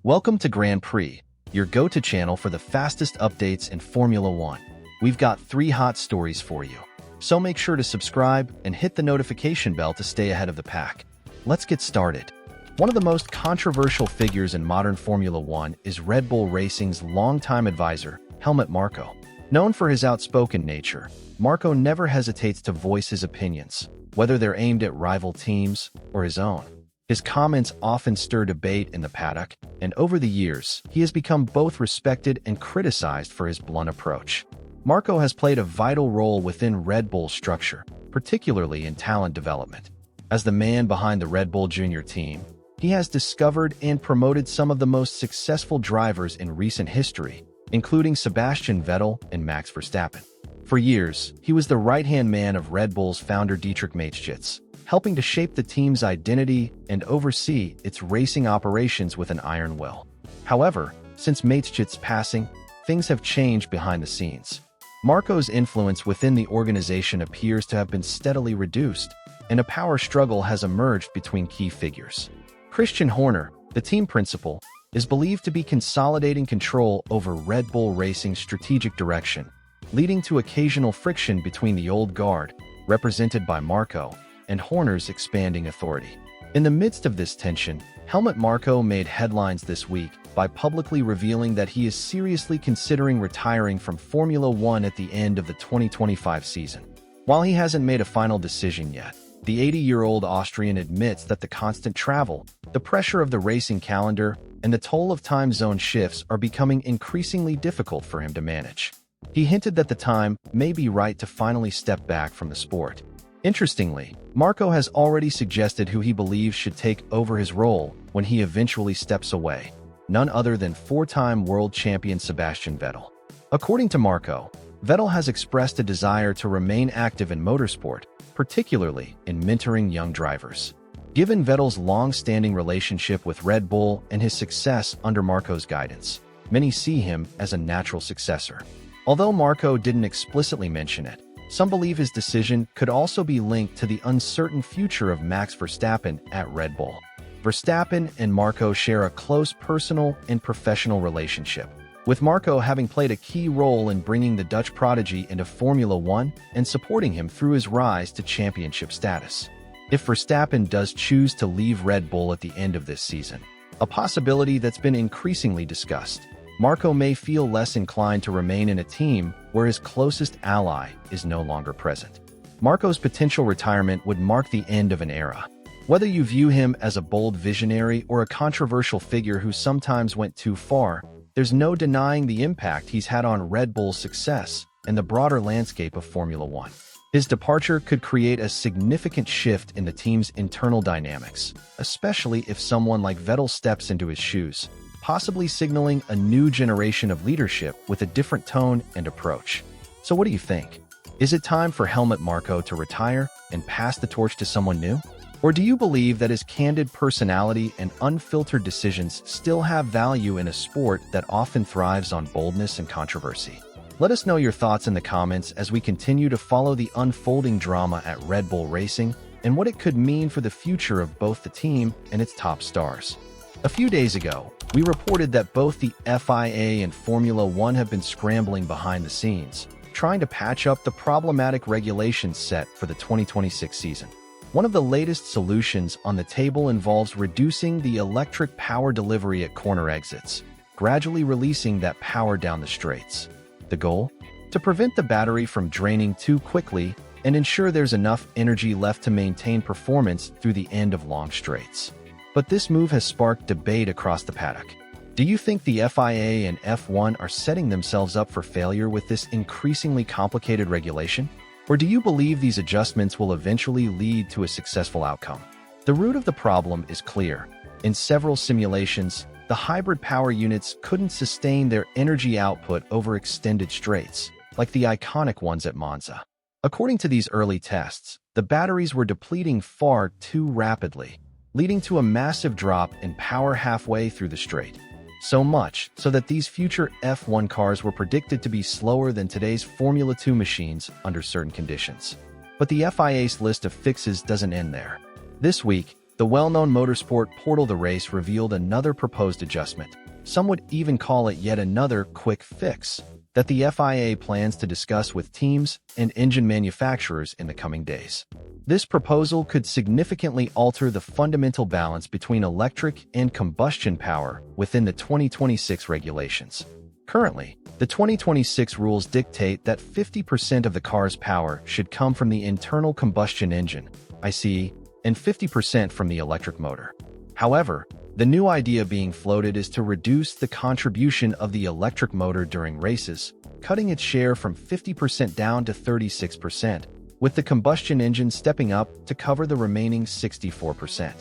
Welcome to Grand Prix, your go-to channel for the fastest updates in Formula One. We've got 3 hot stories for you, so make sure to subscribe and hit the notification bell to stay ahead of the pack. Let's get started. One of the most controversial figures in modern Formula One is Red Bull Racing's longtime advisor, Helmut Marko. Known for his outspoken nature, Marko never hesitates to voice his opinions, whether they're aimed at rival teams or his own. His comments often stir debate in the paddock, and over the years, he has become both respected and criticized for his blunt approach. Marko has played a vital role within Red Bull's structure, particularly in talent development. As the man behind the Red Bull Junior team, he has discovered and promoted some of the most successful drivers in recent history, including Sebastian Vettel and Max Verstappen. For years, he was the right-hand man of Red Bull's founder Dietrich Mateschitz, helping to shape the team's identity and oversee its racing operations with an iron will. However, since Mateschitz's passing, things have changed behind the scenes. Marko's influence within the organization appears to have been steadily reduced, and a power struggle has emerged between key figures. Christian Horner, the team principal, is believed to be consolidating control over Red Bull Racing's strategic direction, leading to occasional friction between the old guard, represented by Marko, and Horner's expanding authority. In the midst of this tension, Helmut Marko made headlines this week by publicly revealing that he is seriously considering retiring from Formula One at the end of the 2025 season. While he hasn't made a final decision yet, the 80-year-old Austrian admits that the constant travel, the pressure of the racing calendar, and the toll of time zone shifts are becoming increasingly difficult for him to manage. He hinted that the time may be right to finally step back from the sport. Interestingly, Marko has already suggested who he believes should take over his role when he eventually steps away, none other than 4-time world champion Sebastian Vettel. According to Marko, Vettel has expressed a desire to remain active in motorsport, particularly in mentoring young drivers. Given Vettel's long-standing relationship with Red Bull and his success under Marko's guidance, many see him as a natural successor. Although Marko didn't explicitly mention it, some believe his decision could also be linked to the uncertain future of Max Verstappen at Red Bull. Verstappen and Marko share a close personal and professional relationship, with Marko having played a key role in bringing the Dutch prodigy into Formula One and supporting him through his rise to championship status. If Verstappen does choose to leave Red Bull at the end of this season, a possibility that's been increasingly discussed, Marko may feel less inclined to remain in a team where his closest ally is no longer present. Marko's potential retirement would mark the end of an era. Whether you view him as a bold visionary or a controversial figure who sometimes went too far, there's no denying the impact he's had on Red Bull's success and the broader landscape of Formula One. His departure could create a significant shift in the team's internal dynamics, especially if someone like Vettel steps into his shoes, possibly signaling a new generation of leadership with a different tone and approach. So what do you think? Is it time for Helmut Marko to retire and pass the torch to someone new? Or do you believe that his candid personality and unfiltered decisions still have value in a sport that often thrives on boldness and controversy? Let us know your thoughts in the comments as we continue to follow the unfolding drama at Red Bull Racing and what it could mean for the future of both the team and its top stars. A few days ago, we reported that both the FIA and Formula One have been scrambling behind the scenes, trying to patch up the problematic regulations set for the 2026 season. One of the latest solutions on the table involves reducing the electric power delivery at corner exits, gradually releasing that power down the straights. The goal? To prevent the battery from draining too quickly and ensure there's enough energy left to maintain performance through the end of long straights. But this move has sparked debate across the paddock. Do you think the FIA and F1 are setting themselves up for failure with this increasingly complicated regulation? Or do you believe these adjustments will eventually lead to a successful outcome? The root of the problem is clear. In several simulations, the hybrid power units couldn't sustain their energy output over extended straights, like the iconic ones at Monza. According to these early tests, the batteries were depleting far too rapidly, leading to a massive drop in power halfway through the straight. So much so that these future F1 cars were predicted to be slower than today's Formula 2 machines under certain conditions. But the FIA's list of fixes doesn't end there. This week, The well-known motorsport portal The Race revealed another proposed adjustment. Some would even call it yet another quick fix that the FIA plans to discuss with teams and engine manufacturers in the coming days. This proposal could significantly alter the fundamental balance between electric and combustion power within the 2026 regulations. Currently, the 2026 rules dictate that 50% of the car's power should come from the internal combustion engine, ICE, and 50% from the electric motor. However, the new idea being floated is to reduce the contribution of the electric motor during races, cutting its share from 50% down to 36%, with the combustion engine stepping up to cover the remaining 64%.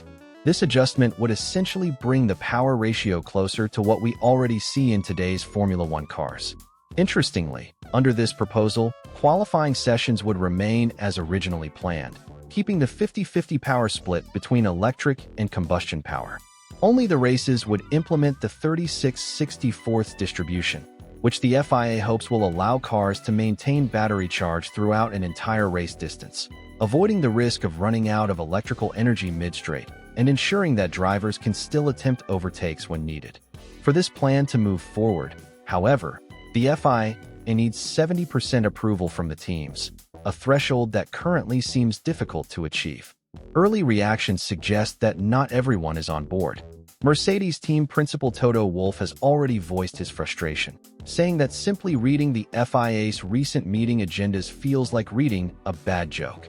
This adjustment would essentially bring the power ratio closer to what we already see in today's Formula One cars. Interestingly, under this proposal, qualifying sessions would remain as originally planned, keeping the 50-50 power split between electric and combustion power. Only the races would implement the 36/64 distribution, which the FIA hopes will allow cars to maintain battery charge throughout an entire race distance, avoiding the risk of running out of electrical energy mid-straight and ensuring that drivers can still attempt overtakes when needed. For this plan to move forward, however, the FIA needs 70% approval from the teams, a threshold that currently seems difficult to achieve. Early reactions suggest that not everyone is on board. Mercedes team principal Toto Wolff has already voiced his frustration, saying that simply reading the FIA's recent meeting agendas feels like reading a bad joke.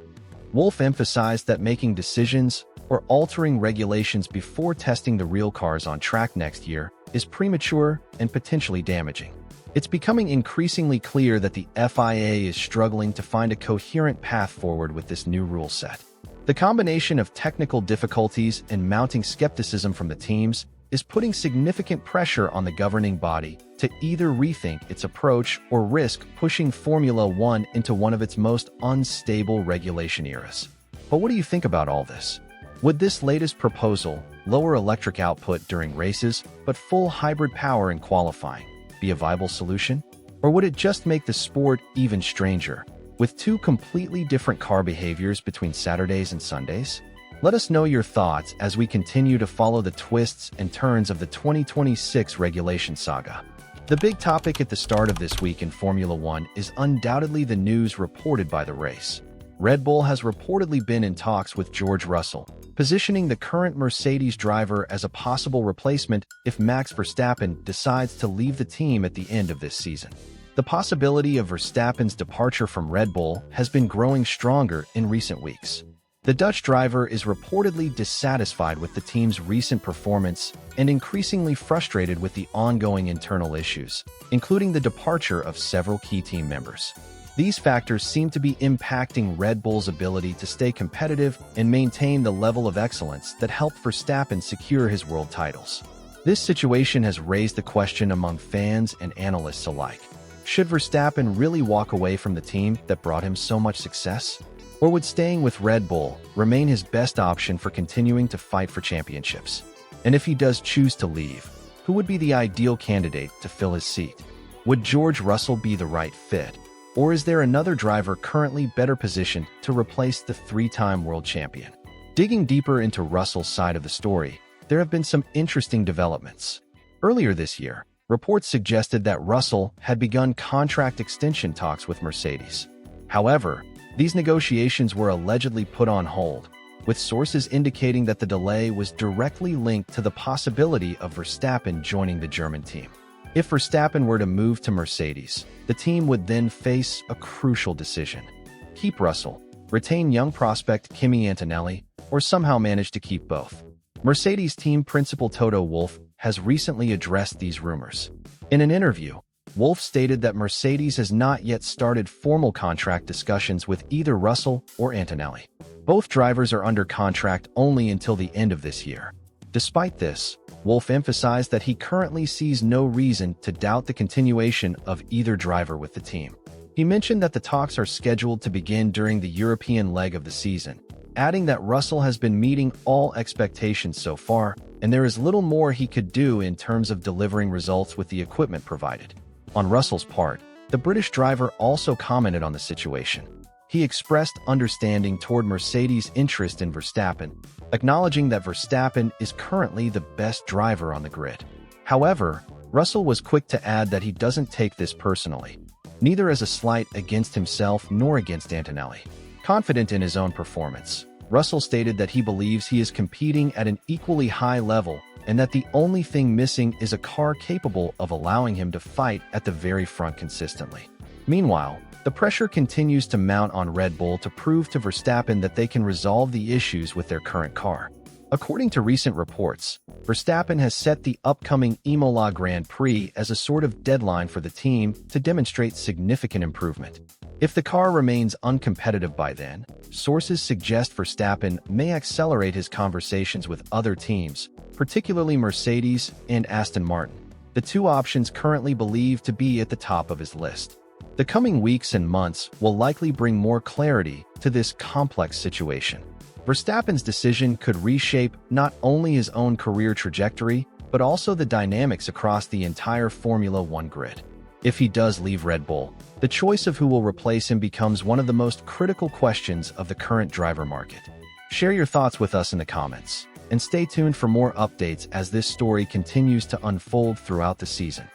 Wolff emphasized that making decisions or altering regulations before testing the real cars on track next year is premature and potentially damaging. It's becoming increasingly clear that the FIA is struggling to find a coherent path forward with this new rule set. The combination of technical difficulties and mounting skepticism from the teams is putting significant pressure on the governing body to either rethink its approach or risk pushing Formula One into one of its most unstable regulation eras. But what do you think about all this? Would this latest proposal, lower electric output during races but full hybrid power in qualifying, be a viable solution? Or would it just make the sport even stranger, with two completely different car behaviors between Saturdays and Sundays? Let us know your thoughts as we continue to follow the twists and turns of the 2026 regulation saga. The big topic at the start of this week in Formula One is undoubtedly the news reported by The Race. Red Bull has reportedly been in talks with George Russell, positioning the current Mercedes driver as a possible replacement if Max Verstappen decides to leave the team at the end of this season. The possibility of Verstappen's departure from Red Bull has been growing stronger in recent weeks. The Dutch driver is reportedly dissatisfied with the team's recent performance and increasingly frustrated with the ongoing internal issues, including the departure of several key team members. These factors seem to be impacting Red Bull's ability to stay competitive and maintain the level of excellence that helped Verstappen secure his world titles. This situation has raised the question among fans and analysts alike. Should Verstappen really walk away from the team that brought him so much success? Or would staying with Red Bull remain his best option for continuing to fight for championships? And if he does choose to leave, who would be the ideal candidate to fill his seat? Would George Russell be the right fit? Or is there another driver currently better positioned to replace the three-time world champion? Digging deeper into Russell's side of the story, there have been some interesting developments. Earlier this year, reports suggested that Russell had begun contract extension talks with Mercedes. However, these negotiations were allegedly put on hold, with sources indicating that the delay was directly linked to the possibility of Verstappen joining the German team. If Verstappen were to move to Mercedes, the team would then face a crucial decision: keep Russell, retain young prospect Kimi Antonelli, or somehow manage to keep both. Mercedes team principal Toto Wolff has recently addressed these rumors. In an interview, Wolff stated that Mercedes has not yet started formal contract discussions with either Russell or Antonelli. Both drivers are under contract only until the end of this year. Despite this, Wolff emphasized that he currently sees no reason to doubt the continuation of either driver with the team. He mentioned that the talks are scheduled to begin during the European leg of the season, adding that Russell has been meeting all expectations so far, and there is little more he could do in terms of delivering results with the equipment provided. On Russell's part, the British driver also commented on the situation. He expressed understanding toward Mercedes' interest in Verstappen, acknowledging that Verstappen is currently the best driver on the grid. However, Russell was quick to add that he doesn't take this personally, neither as a slight against himself nor against Antonelli. Confident in his own performance, Russell stated that he believes he is competing at an equally high level and that the only thing missing is a car capable of allowing him to fight at the very front consistently. Meanwhile, the pressure continues to mount on Red Bull to prove to Verstappen that they can resolve the issues with their current car. According to recent reports, Verstappen has set the upcoming Imola Grand Prix as a sort of deadline for the team to demonstrate significant improvement. If the car remains uncompetitive by then, sources suggest Verstappen may accelerate his conversations with other teams, particularly Mercedes and Aston Martin, the two options currently believed to be at the top of his list. The coming weeks and months will likely bring more clarity to this complex situation. Verstappen's decision could reshape not only his own career trajectory, but also the dynamics across the entire Formula One grid. If he does leave Red Bull, the choice of who will replace him becomes one of the most critical questions of the current driver market. Share your thoughts with us in the comments, and stay tuned for more updates as this story continues to unfold throughout the season.